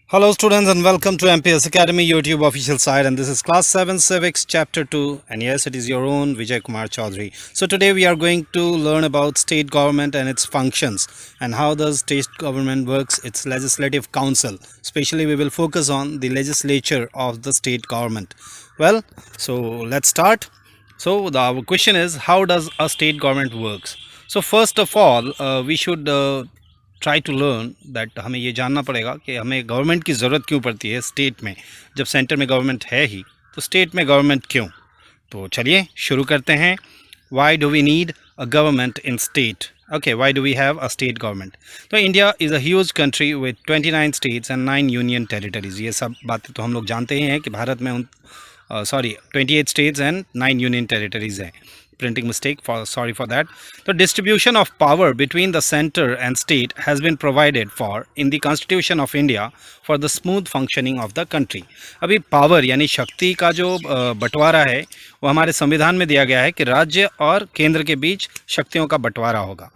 Hello students and welcome to MPS Academy YouTube official site, and this is class 7 civics chapter 2, and yes, it is your own Vijay Kumar Chaudhary. So today we are going to learn about state government and its functions and how does state government works, its legislative council. Especially we will focus on the legislature of the state government. Well, so let's start. So our question is, how does a state government works? So first of all we should try to learn that हमें ये जानना पड़ेगा कि हमें government की ज़रूरत क्यों पड़ती है स्टेट में, जब सेंटर में गवर्नमेंट है ही तो स्टेट में गवर्नमेंट क्यों। तो चलिए शुरू करते हैं। Why do we need a government in state? Okay, why do we have a state government? तो India is a huge country with 29 states and 9 union territories. ये सब बातें तो हम लोग जानते ही हैं कि भारत में 28 states and 9 union territories है। Printing mistake, sorry for that. The distribution of power between the center and state has been provided for in the Constitution of India for the smooth functioning of the country. अभी power यानी शक्ति का जो बंटवारा है वो हमारे संविधान में दिया गया है कि राज्य और केंद्र के बीच शक्तियों का बंटवारा होगा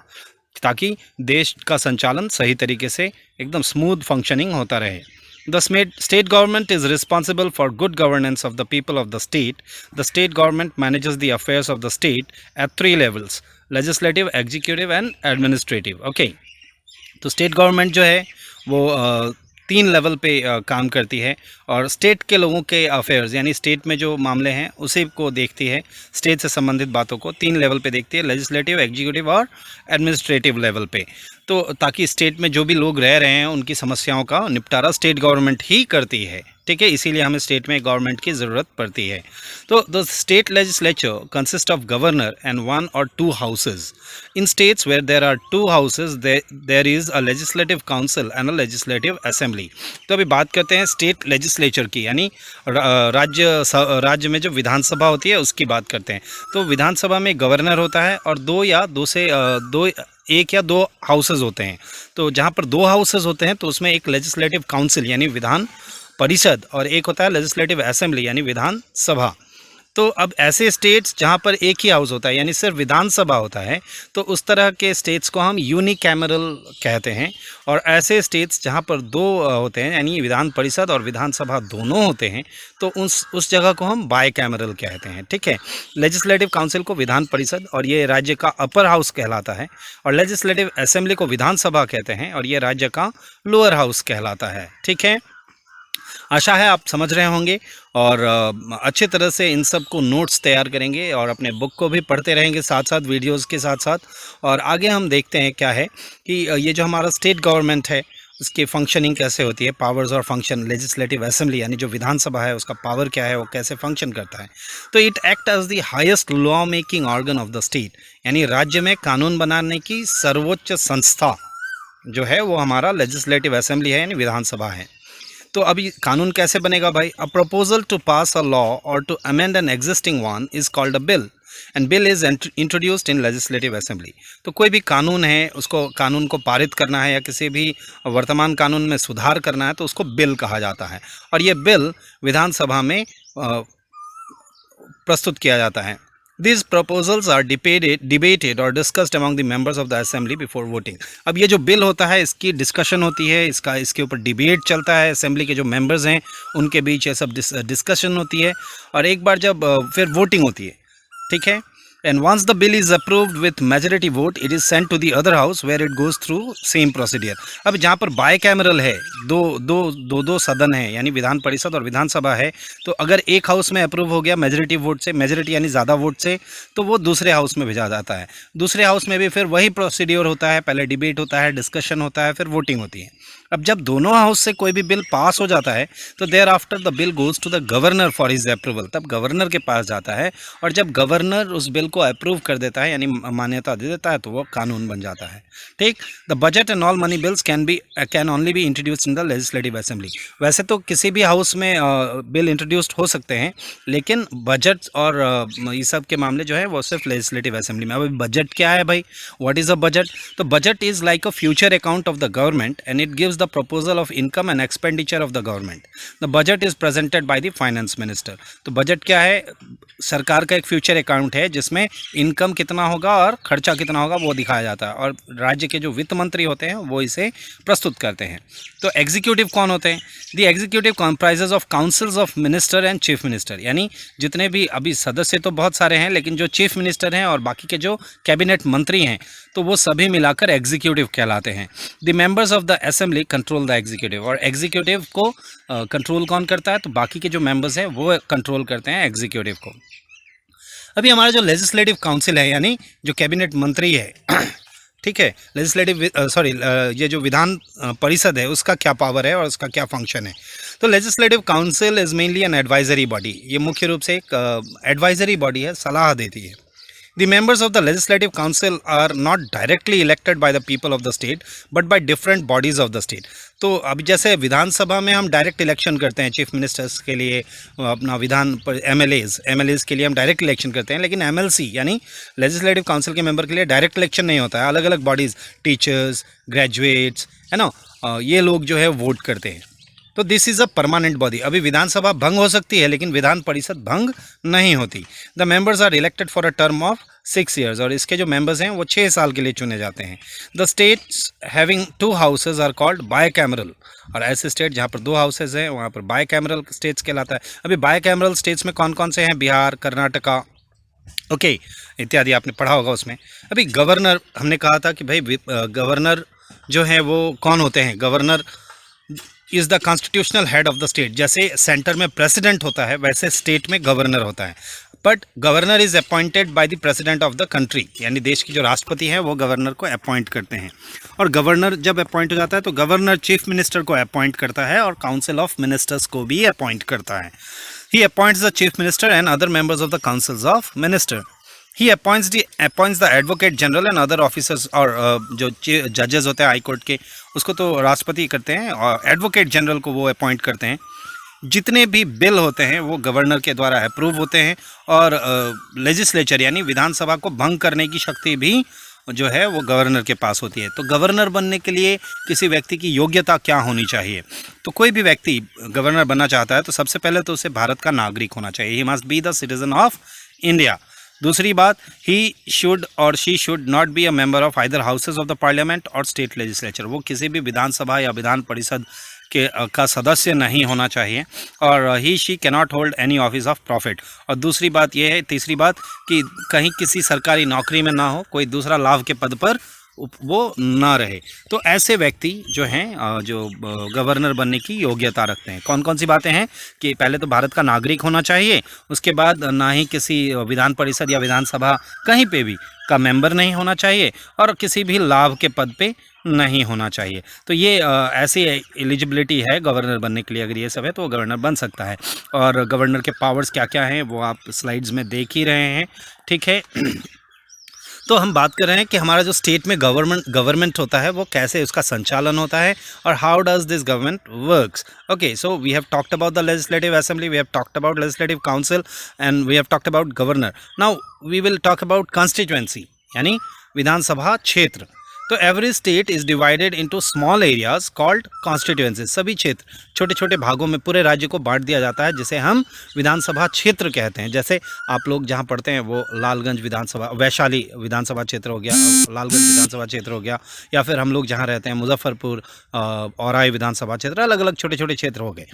ताकि देश का संचालन सही तरीके से एकदम स्मूथ फंक्शनिंग होता रहे। The state government is responsible for good governance of the people of the state. The state government manages the affairs of the state at 3 levels: legislative, executive and administrative. Okay. तो state government जो है वो 3 level पे काम करती है और state के लोगों के अफेयर्स यानी स्टेट में जो मामले हैं उसी को देखती है। स्टेट से संबंधित बातों को 3 लेवल पे देखती है, लेजिस्लेटिव, एग्जीक्यूटिव और एडमिनिस्ट्रेटिव लेवल पे। तो ताकि स्टेट में जो भी लोग रह रहे हैं उनकी समस्याओं का निपटारा स्टेट गवर्नमेंट ही करती है, ठीक है। इसीलिए हमें स्टेट में गवर्नमेंट की ज़रूरत पड़ती है। तो the state legislature consist of governor and 1 or 2 houses. In states where there are 2 houses there is a legislative council and a legislative assembly. तो अभी बात करते हैं स्टेट लेजिस्लेचर की, यानी राज्य में जो विधानसभा होती है उसकी बात करते हैं। तो विधानसभा में गवर्नर होता है और 1 या 2 हाउसेज होते हैं। तो जहाँ पर 2 हाउसेज होते हैं तो उसमें एक लेजिस्लेटिव काउंसिल यानी विधान परिषद और एक होता है लेजिस्लेटिव असेंबली यानी विधान सभा। तो अब ऐसे स्टेट्स जहाँ पर एक ही हाउस होता है यानी सिर्फ विधानसभा होता है तो उस तरह के स्टेट्स को हम यूनिकैमरल कहते हैं। और ऐसे स्टेट्स जहाँ पर 2 होते हैं यानी विधान परिषद और विधानसभा दोनों होते हैं तो उस जगह को हम बायकैमरल कहते हैं, ठीक है। लेजिस्लेटिव काउंसिल को विधान परिषद और ये राज्य का अपर हाउस कहलाता है, और लेजिस्लेटिव असेंबली को विधानसभा कहते हैं और ये राज्य का लोअर हाउस कहलाता है, ठीक है। आशा है आप समझ रहे होंगे और अच्छे तरह से इन सब को नोट्स तैयार करेंगे और अपने बुक को भी पढ़ते रहेंगे साथ साथ, वीडियोस के साथ साथ। और आगे हम देखते हैं क्या है कि ये जो हमारा स्टेट गवर्नमेंट है उसकी फंक्शनिंग कैसे होती है, पावर्स और फंक्शन। लेजिस्लेटिव असेंबली यानी जो विधानसभा है उसका पावर क्या है, वो कैसे फंक्शन करता है। तो it act as the highest law making organ of the state, यानी राज्य में कानून बनाने की सर्वोच्च संस्था जो है वो हमारा लेजिस्लेटिव असेंबली है यानी विधानसभा है। तो अभी कानून कैसे बनेगा भाई? A proposal to pass a law और to amend an existing one is called a bill and bill is introduced in legislative assembly. तो कोई भी कानून है उसको कानून को पारित करना है या किसी भी वर्तमान कानून में सुधार करना है तो उसको बिल कहा जाता है, और ये बिल विधानसभा में प्रस्तुत किया जाता है। These proposals are debated or discussed among the members of the assembly before voting. अब ये जो बिल होता है इसकी डिस्कशन होती है, इसके ऊपर डिबेट चलता है, असेंबली के जो मेंबर्स हैं उनके बीच ये सब डिस्कशन होती है और एक बार जब फिर वोटिंग होती है, ठीक है। And once the bill is approved with majority vote, it is sent to the other house where it goes through same procedure. अब जहाँ पर बायकैमरल है, दो सदन है यानी विधान परिषद और विधानसभा है, तो अगर एक हाउस में अप्रूव हो गया मेजोरिटी वोट से, मेजोरिटी यानी ज़्यादा वोट से, तो वो दूसरे हाउस में भेजा जाता है। दूसरे हाउस में भी फिर वही प्रोसीड्योर होता है, पहले डिबेट होता है, डिस्कशन होता है, फिर वोटिंग होती है। अब जब दोनों हाउस से कोई भी बिल पास हो जाता है तो thereafter the bill goes to the governor for his approval. तब गवर्नर के पास जाता है और जब गवर्नर उस बिल को अप्रूव कर देता है यानी मान्यता दे देता है तो वो कानून बन जाता है, ठीक। The budget and all money bills can only be introduced in the legislative assembly. वैसे तो किसी भी हाउस में बिल इंट्रोड्यूस्ड हो सकते हैं, लेकिन बजट और ये सब के मामले जो है वो सिर्फ लेजिस्लेटिव असेंबली में। अब बजट क्या है भाई? What is a budget? तो budget is like a future account of the government and it gives the proposal of income and expenditure of the government. The budget is presented by the finance minister. तो budget क्या है? सरकार का एक future account है जिसमें income कितना होगा और खर्चा कितना होगा वो दिखाया जाता है, और राज्य के जो वित्त मंत्री होते हैं वो इसे प्रस्तुत करते हैं। तो एग्जीक्यूटिव कौन होते हैं? The executive comprises of councils of minister and chief minister, यानी जितने भी अभी सदस्य तो बहुत सारे हैं, लेकिन जो चीफ मिनिस्टर हैं और बाकी के जो कैबिनेट मंत्री हैं, तो वो सभी मिलाकर एग्जीक्यूटिव कहलाते हैं। The members of the assembly control the executive, और एग्जीक्यूटिव को कंट्रोल कौन करता है? तो बाकी के जो मेंबर्स हैं वो कंट्रोल करते हैं एग्जीक्यूटिव को। अभी हमारा जो लेजिस्लेटिव काउंसिल है, यानी जो कैबिनेट मंत्री है ठीक है, लेजिस्लेटिव ये जो विधान परिषद है उसका क्या पावर है और उसका क्या फंक्शन है? तो legislative council is mainly an advisory body, ये मुख्य रूप से एक एडवाइजरी बॉडी है, सलाह देती है। The members of the Legislative Council are not directly elected by the people of the state, but by different bodies of the state. तो अभी जैसे विधानसभा में हम डायरेक्ट इलेक्शन करते हैं चीफ मिनिस्टर्स के लिए, अपना विधान पर एमएलएज के लिए हम डायरेक्ट इलेक्शन करते हैं, लेकिन एमएलसी यानी लेजिस्लेटिव काउंसिल के मेंबर के लिए डायरेक्ट इलेक्शन नहीं होता है। अलग अलग बॉडीज़, टीचर्स, ग्रेजुएट्स, है ना, ये लोग जो है वोट करते हैं। तो this is a permanent body. अभी विधानसभा भंग हो सकती है, लेकिन विधान परिषद भंग नहीं होती। The members are elected for a term of 6 years, और इसके जो मेंबर्स हैं वो 6 साल के लिए चुने जाते हैं। The states having 2 houses are called bicameral, और ऐसे स्टेट जहाँ पर 2 houses हैं वहाँ पर बायकैमरल स्टेट्स कहलाता है। अभी बायकैमरल स्टेट्स में कौन कौन से हैं? बिहार, कर्नाटका, ओके, इत्यादि आपने पढ़ा होगा उसमें। अभी गवर्नर, हमने कहा था कि भाई गवर्नर जो है वो कौन होते हैं? Governor is the constitutional head of the state. जैसे सेंटर में प्रेसिडेंट होता है, वैसे स्टेट में गवर्नर होता है। But governor is appointed by the president of the country, यानी देश की जो राष्ट्रपति हैं वो गवर्नर को अपॉइंट करते हैं। और गवर्नर जब अपॉइंट हो जाता है तो गवर्नर चीफ मिनिस्टर को अपॉइंट करता है और काउंसिल ऑफ मिनिस्टर्स को भी अपॉइंट करता है। He appoints the chief minister and other members of the councils of minister. He appoints the advocate general and other officers, और जो जजेस होते हैं हाई कोर्ट के, उसको तो राष्ट्रपति करते हैं, और एडवोकेट जनरल को वो अपॉइंट करते हैं। जितने भी बिल होते हैं वो गवर्नर के द्वारा अप्रूव होते हैं, और लेजिस्लेचर यानी विधानसभा को भंग करने की शक्ति भी जो है वो गवर्नर के पास होती है। तो गवर्नर बनने के लिए किसी व्यक्ति की योग्यता क्या होनी चाहिए? तो कोई भी व्यक्ति गवर्नर बनना चाहता है तो सबसे पहले तो उसे भारत का नागरिक होना चाहिए। He must be the citizen of India. दूसरी बात, ही शुड और she should not be a member of either houses of the parliament और स्टेट लेजिस्लेचर। वो किसी भी विधानसभा या विधान परिषद का सदस्य नहीं होना चाहिए, और he she cannot hold any office of profit. और दूसरी बात यह है, तीसरी बात, कि कहीं किसी सरकारी नौकरी में ना हो, कोई दूसरा लाभ के पद पर वो ना रहे। तो ऐसे व्यक्ति जो हैं जो गवर्नर बनने की योग्यता रखते हैं। कौन कौन सी बातें हैं? कि पहले तो भारत का नागरिक होना चाहिए, उसके बाद ना ही किसी विधान परिषद या विधानसभा कहीं पे भी का मेंबर नहीं होना चाहिए, और किसी भी लाभ के पद पे नहीं होना चाहिए। तो ये ऐसी एलिजिबिलिटी है गवर्नर बनने के लिए। अगर ये सब है तो वो गवर्नर बन सकता है। और गवर्नर के पावर्स क्या क्या हैं वो आप स्लाइड्स में देख ही रहे हैं, ठीक है। तो हम बात कर रहे हैं कि हमारा जो स्टेट में गवर्नमेंट होता है वो कैसे उसका संचालन होता है, और how does this government works. Okay, so we have talked about the legislative assembly, we have talked about legislative council, and we have talked about governor. Now we will talk about constituency, यानी विधानसभा क्षेत्र। तो every state is divided into small areas called constituencies. सभी क्षेत्र छोटे छोटे भागों में पूरे राज्य को बांट दिया जाता है, जिसे हम विधानसभा क्षेत्र कहते हैं। जैसे आप लोग जहाँ पढ़ते हैं वो लालगंज विधानसभा, वैशाली विधानसभा क्षेत्र हो गया, लालगंज विधानसभा क्षेत्र हो गया, या फिर हम लोग जहाँ रहते हैं मुजफ्फरपुर औराई विधानसभा क्षेत्र, अलग अलग छोटे छोटे क्षेत्र हो गए।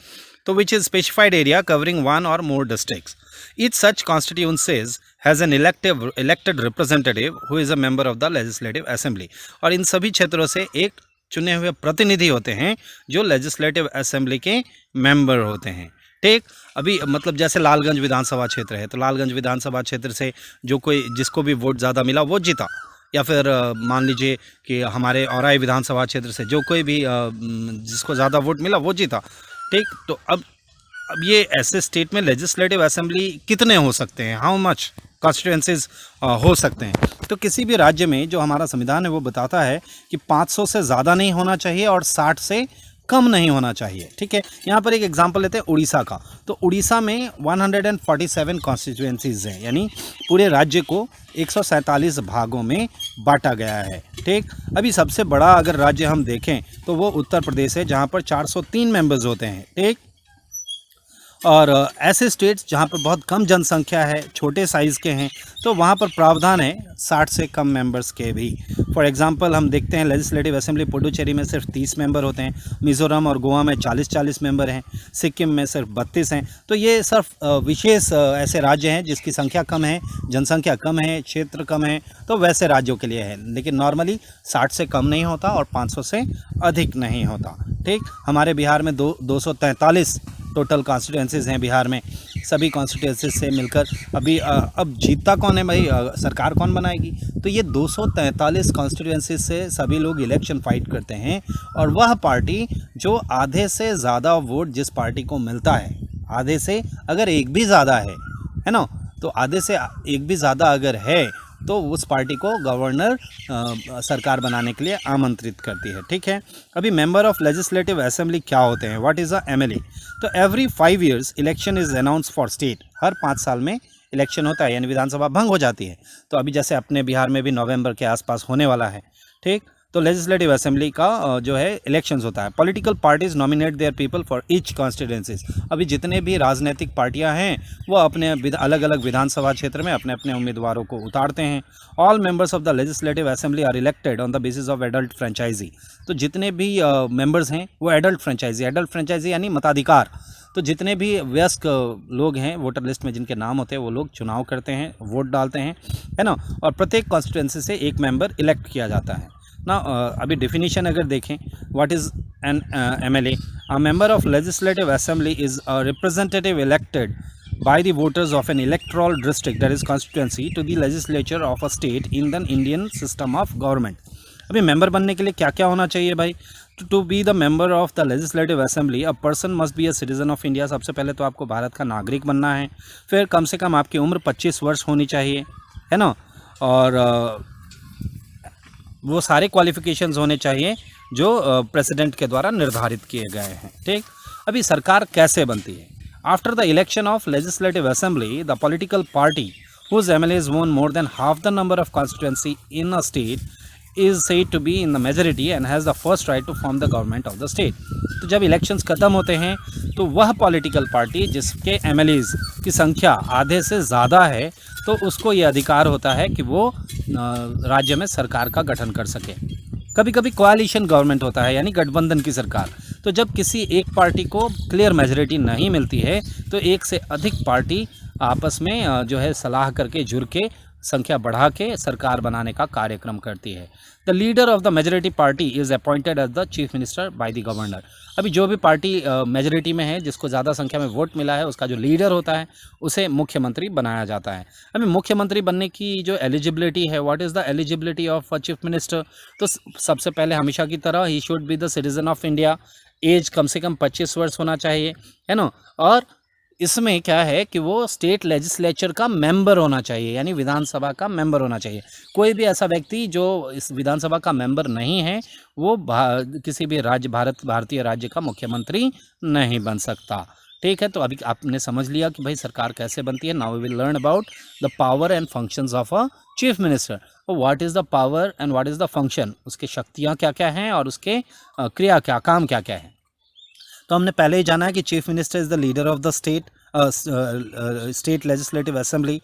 तो which is specified area covering 1 or more districts. Each such constituencies has an elected representative who is a member of the legislative assembly. और इन सभी क्षेत्रों से एक चुने हुए प्रतिनिधि होते हैं जो लेजिस्लेटिव असेंबली के मेंबर होते हैं, ठीक। अभी मतलब जैसे लालगंज विधानसभा क्षेत्र है, तो लालगंज विधानसभा क्षेत्र से जो कोई जिसको भी वोट ज़्यादा मिला वो जीता, या फिर मान लीजिए कि हमारे औराई विधानसभा क्षेत्र से जो कोई भी जिसको ज़्यादा वोट मिला वो जीता, ठीक। तो अब ये ऐसे स्टेट में लेजिस्लेटिव असेंबली कितने हो सकते हैं, हाउ मच कॉन्स्टिट्यूएंसीज हो सकते हैं। तो किसी भी राज्य में जो हमारा संविधान है वो बताता है कि 500 से ज़्यादा नहीं होना चाहिए और 60 से कम नहीं होना चाहिए, ठीक है। यहाँ पर एक एग्जांपल लेते हैं उड़ीसा का। तो उड़ीसा में 147 कॉन्स्टिट्यूएंसीज हैं, यानी पूरे राज्य को 147 भागों में बांटा गया है, ठीक। अभी सबसे बड़ा अगर राज्य हम देखें तो वो उत्तर प्रदेश है, जहाँ पर 403 मेंबर्स होते हैं, ठीक। और ऐसे स्टेट्स जहाँ पर बहुत कम जनसंख्या है, छोटे साइज़ के हैं, तो वहाँ पर प्रावधान है 60 से कम मेंबर्स के भी। फॉर एग्जांपल हम देखते हैं लेजिस्लेटिव असेंबली पुडुचेरी में सिर्फ 30 मेंबर होते हैं, मिज़ोरम और गोवा में 40-40 मेंबर हैं, सिक्किम में सिर्फ 32 हैं। तो ये सिर्फ विशेष ऐसे राज्य हैं जिसकी संख्या कम है, जनसंख्या कम है, क्षेत्र कम है, तो वैसे राज्यों के लिए है। लेकिन नॉर्मली 60 से कम नहीं होता और 500 से अधिक नहीं होता। ठीक, हमारे बिहार में 243 टोटल कॉन्स्टिट्यूंसीज़ हैं बिहार में। सभी कॉन्स्टिट्यूंसीज से मिलकर अभी अब जीतता कौन है भाई, सरकार कौन बनाएगी? तो ये 243 कॉन्स्टिट्यूंसीज से सभी लोग इलेक्शन फाइट करते हैं और वह पार्टी जो आधे से ज़्यादा वोट जिस पार्टी को मिलता है, आधे से अगर एक भी ज़्यादा है ना, तो आधे से एक भी ज़्यादा अगर है तो उस पार्टी को गवर्नर सरकार बनाने के लिए आमंत्रित करती है। ठीक है, अभी मेंबर ऑफ लेजिस्लेटिव असेंबली क्या होते हैं, व्हाट इज़ अ एमएलए? तो every 5 years election is announce for state. हर 5 साल में इलेक्शन होता है, यानी विधानसभा भंग हो जाती है। तो अभी जैसे अपने बिहार में भी नवंबर के आसपास होने वाला है। ठीक, तो लेजिस्लेटिव असेंबली का जो है इलेक्शंस होता है। Political parties nominate their people for each constituencies. अभी जितने भी राजनीतिक पार्टियां हैं वो अपने अलग अलग विधानसभा क्षेत्र में अपने अपने उम्मीदवारों को उतारते हैं। All members of the legislative assembly are elected on the basis of adult franchise. तो जितने भी मेंबर्स हैं वो एडल्ट फ्रेंचाइजी यानी मताधिकार। तो जितने भी वयस्क लोग हैं वोटर लिस्ट में जिनके नाम होते हैं वो लोग चुनाव करते हैं, वोट डालते हैं, है ना, और प्रत्येक कॉन्स्टिट्यूंसी से एक मेंबर इलेक्ट किया जाता है ना। अभी डिफिनीशन अगर देखें, what is an MLA? A member of legislative assembly is a representative elected by the voters of an electoral district, that is constituency, to the legislature of a state in the Indian system of government. अभी member बनने के लिए क्या क्या होना चाहिए भाई? To be the member of the legislative assembly a person must be a citizen of India. सबसे पहले तो आपको भारत का नागरिक बनना है। फिर कम से कम आपकी उम्र 25 वर्ष होनी चाहिए, है ना, और वो सारे क्वालिफिकेशंस होने चाहिए जो प्रेसिडेंट के द्वारा निर्धारित किए गए हैं। ठीक, अभी सरकार कैसे बनती है? After the election of legislative assembly the political party whose MLAs won more than half the number of constituency in a state is said to be in the majority and has the first right to form the government of the state. तो जब elections ख़त्म होते हैं तो वह political party जिसके MLAs की संख्या आधे से ज़्यादा है तो उसको ये अधिकार होता है कि वो राज्य में सरकार का गठन कर सके। कभी कभी कोalition गवर्नमेंट होता है, यानी गठबंधन की सरकार। तो जब किसी एक पार्टी को क्लियर मेजॉरिटी नहीं मिलती है तो एक से अधिक पार्टी आपस में जो है सलाह करके जुड़ के संख्या बढ़ा के सरकार बनाने का कार्यक्रम करती है। The leader of the majority party is appointed as the chief minister by the governor. अभी जो भी पार्टी मेजॉरिटी में है, जिसको ज़्यादा संख्या में वोट मिला है, उसका जो लीडर होता है उसे मुख्यमंत्री बनाया जाता है। अभी मुख्यमंत्री बनने की जो एलिजिबिलिटी है, what is the eligibility of a chief minister? तो सबसे पहले हमेशा की तरह he should be the citizen of India. Age कम से कम 25 वर्ष होना चाहिए, है ना, और इसमें क्या है कि वो स्टेट लेजिस्लेचर का मेंबर होना चाहिए, यानी विधानसभा का मेंबर होना चाहिए। कोई भी ऐसा व्यक्ति जो इस विधानसभा का मेंबर नहीं है वो किसी भी भारतीय राज्य का मुख्यमंत्री नहीं बन सकता। ठीक है, तो अभी आपने समझ लिया कि भाई सरकार कैसे बनती है। Now we will learn about the power and functions of a chief minister. What is the power and what is the function? उसकी शक्तियाँ क्या क्या हैं और उसके काम क्या क्या है। तो हमने पहले ही जाना है कि chief minister is the leader of the state legislative assembly.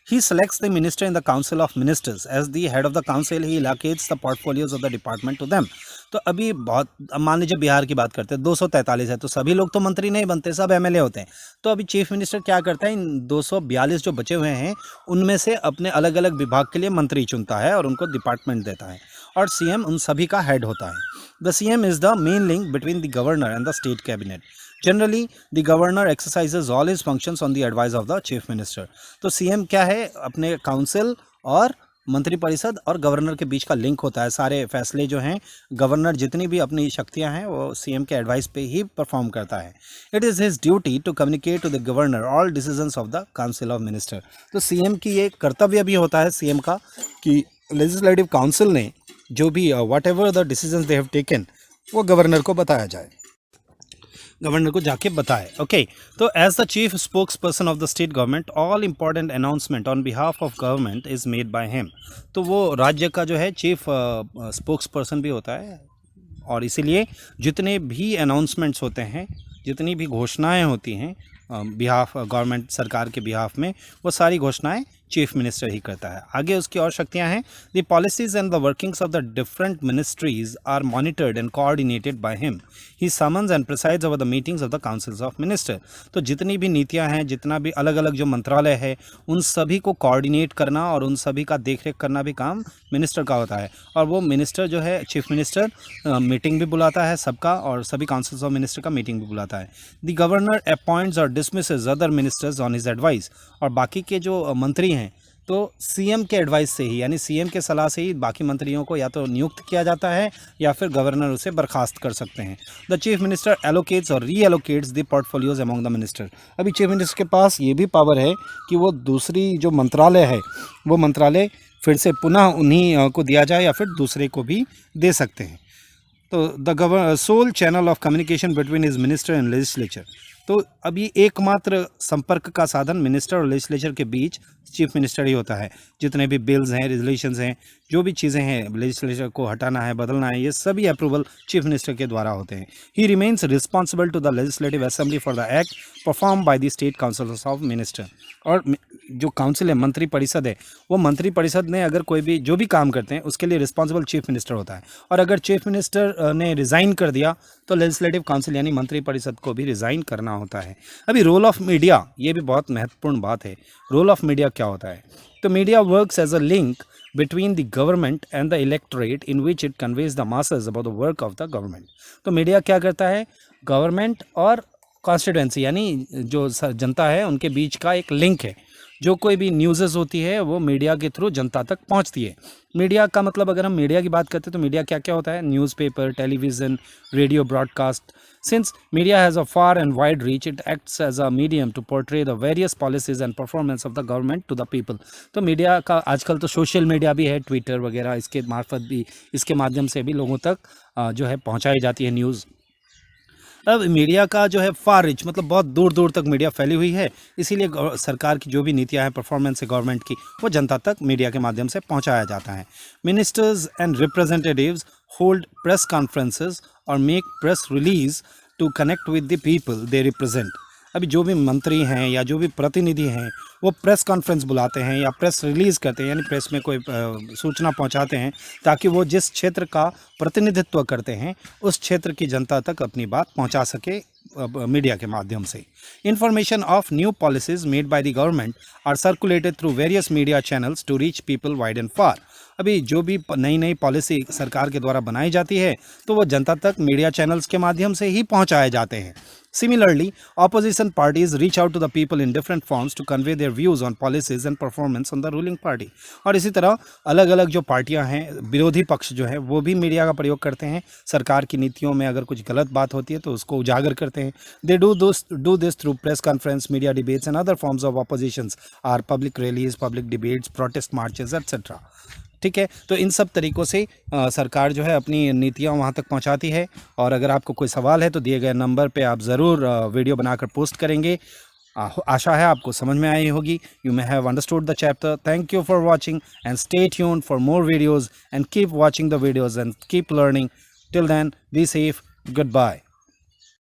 He selects the minister in the council of ministers. As the head of the council, he allocates the portfolios of the department to them. तो अभी बहुत, अब मान लीजिए बिहार की बात करते हैं, 243 है, तो सभी लोग तो मंत्री नहीं बनते, सब एमएलए होते हैं। तो अभी चीफ मिनिस्टर क्या करता है, इन 242 जो बचे हुए हैं उनमें से अपने अलग अलग विभाग के लिए मंत्री चुनता है और उनको डिपार्टमेंट देता है, और सीएम उन सभी का हेड होता है। The CM is the main link between the governor and the state cabinet. Generally, the governor exercises all his functions on the advice of the chief minister. तो सीएम क्या है, अपने काउंसिल और मंत्रिपरिषद और गवर्नर के बीच का लिंक होता है। सारे फैसले जो हैं गवर्नर जितनी भी अपनी शक्तियां हैं वो सीएम के एडवाइस पे ही परफॉर्म करता है। It is his duty to communicate to the governor all decisions of the council of minister. तो सीएम की ये कर्तव्य भी होता है सीएम का कि लेजिस्लेटिव काउंसिल ने जो भी whatever the decisions they have taken वो गवर्नर को बताया जाए, गवर्नर को जाके बताए। ओके, तो as the chief spokesperson of the state government all important announcement on behalf of government is made by him. तो वो राज्य का जो है चीफ स्पोक्स पर्सन भी होता है, और इसीलिए जितने भी अनाउंसमेंट्स होते हैं, जितनी भी घोषणाएं होती हैं बिहाफ गवर्नमेंट सरकार के बिहाफ में, वो सारी घोषणाएं चीफ मिनिस्टर ही करता है। आगे उसकी और शक्तियां हैं। The policies and the workings of the different ministries are monitored and coordinated by him. He summons and presides over the meetings of the councils of minister. तो जितनी भी नीतियां हैं, जितना भी अलग अलग जो मंत्रालय है, उन सभी को कोऑर्डिनेट करना और उन सभी का देखरेख करना भी काम मिनिस्टर का होता है। और वो मिनिस्टर जो है, चीफ मिनिस्टर, मीटिंग भी बुलाता है सबका, और सभी काउंसिल्स ऑफ मिनिस्टर का मीटिंग भी बुलाता है। द गवर्नर अपॉइंट्स और dismisses other ministers on his advice. और बाकी के जो मंत्री हैं, तो सीएम के एडवाइस से ही, यानी सीएम के सलाह से ही बाकी मंत्रियों को या तो नियुक्त किया जाता है या फिर गवर्नर उसे बर्खास्त कर सकते हैं। द चीफ मिनिस्टर एलोकेट्स और री allocates the portfolios among the minister. अभी चीफ मिनिस्टर के पास ये भी पावर है कि वो दूसरी जो मंत्रालय है, वो मंत्रालय फिर से पुनः उन्हीं को दिया जाए या फिर दूसरे को भी दे सकते हैं। तो the sole channel of communication between his minister and legislature. तो अभी एकमात्र संपर्क का साधन मिनिस्टर और लेजिस्लेचर के बीच चीफ मिनिस्टर ही होता है। जितने भी बिल्स हैं, रेजोल्यूशंस हैं, जो भी चीज़ें हैं, लेजिस्लेचर को हटाना है, बदलना है, ये सभी अप्रूवल चीफ मिनिस्टर के द्वारा होते हैं। He remains responsible to the legislative assembly for the act perform by the state councils of minister. और जो काउंसिल है, मंत्री परिषद है, वो मंत्री परिषद ने अगर कोई भी जो भी काम करते हैं उसके लिए रिस्पॉन्सिबल चीफ मिनिस्टर होता है। और अगर चीफ मिनिस्टर ने रिज़ाइन कर दिया तो लेजिस्लेटिव काउंसिल यानी मंत्री परिषद को भी रिज़ाइन करना होता है। अभी रोल ऑफ मीडिया, ये भी बहुत महत्वपूर्ण बात है। रोल ऑफ मीडिया क्या होता है? तो media works as a link between the government and the electorate in which it conveys the masses about the work of the government। तो मीडिया क्या करता है? गवर्नमेंट और कॉन्स्टिट्यूंसी यानी जो जनता है उनके बीच का एक लिंक है। जो कोई भी न्यूज़ होती है वो मीडिया के थ्रू जनता तक पहुंचती है। मीडिया का मतलब, अगर हम मीडिया की बात करते हैं तो मीडिया क्या क्या होता है? Newspaper, television, radio broadcast. Since media has a far and wide reach, it acts as a medium to portray the various policies and performance of the government to the people। तो media का आजकल तो social media भी है, Twitter वगैरह, इसके मार्फत भी, इसके माध्यम से भी लोगों तक जो है पहुंचाई जाती है न्यूज़। अब मीडिया का जो है फार रिच, मतलब बहुत दूर दूर तक मीडिया फैली हुई है, इसीलिए सरकार की जो भी नीतियां हैं, परफॉर्मेंस है गवर्नमेंट की, वो जनता तक मीडिया के माध्यम से पहुंचाया जाता है। Ministers and representatives hold press conferences और make press release to connect with the people they represent. अभी जो भी मंत्री हैं या जो भी प्रतिनिधि हैं, वो प्रेस कॉन्फ्रेंस बुलाते हैं या प्रेस रिलीज़ करते हैं, यानी प्रेस में कोई सूचना पहुंचाते हैं, ताकि वो जिस क्षेत्र का प्रतिनिधित्व करते हैं उस क्षेत्र की जनता तक अपनी बात पहुंचा सके मीडिया के माध्यम से। Information of new policies made by the government are circulated through various media channels to reach people wide and far। अभी जो भी नई नई पॉलिसी सरकार के द्वारा बनाई जाती है तो वो जनता तक मीडिया चैनल्स के माध्यम से ही पहुंचाए जाते हैं। Similarly, opposition parties reach out to the people in different forms to convey their views on policies and performance on the ruling party। और इसी तरह अलग अलग जो पार्टियां हैं, विरोधी पक्ष जो है, वो भी मीडिया का प्रयोग करते हैं। सरकार की नीतियों में अगर कुछ गलत बात होती है तो उसको उजागर करते हैं। They do this through press conference, media debates and other forms of oppositions are public rallies, public debates, protest marches, etc। ठीक है, तो इन सब तरीक़ों से सरकार जो है अपनी नीतियाँ वहाँ तक पहुँचाती है। और अगर आपको कोई सवाल है तो दिए गए नंबर पे आप ज़रूर वीडियो बनाकर पोस्ट करेंगे। आशा है आपको समझ में आई होगी। You may have understood the chapter. Thank you for watching and stay tuned for more videos and keep watching the videos and keep learning. Till then, be safe, good bye.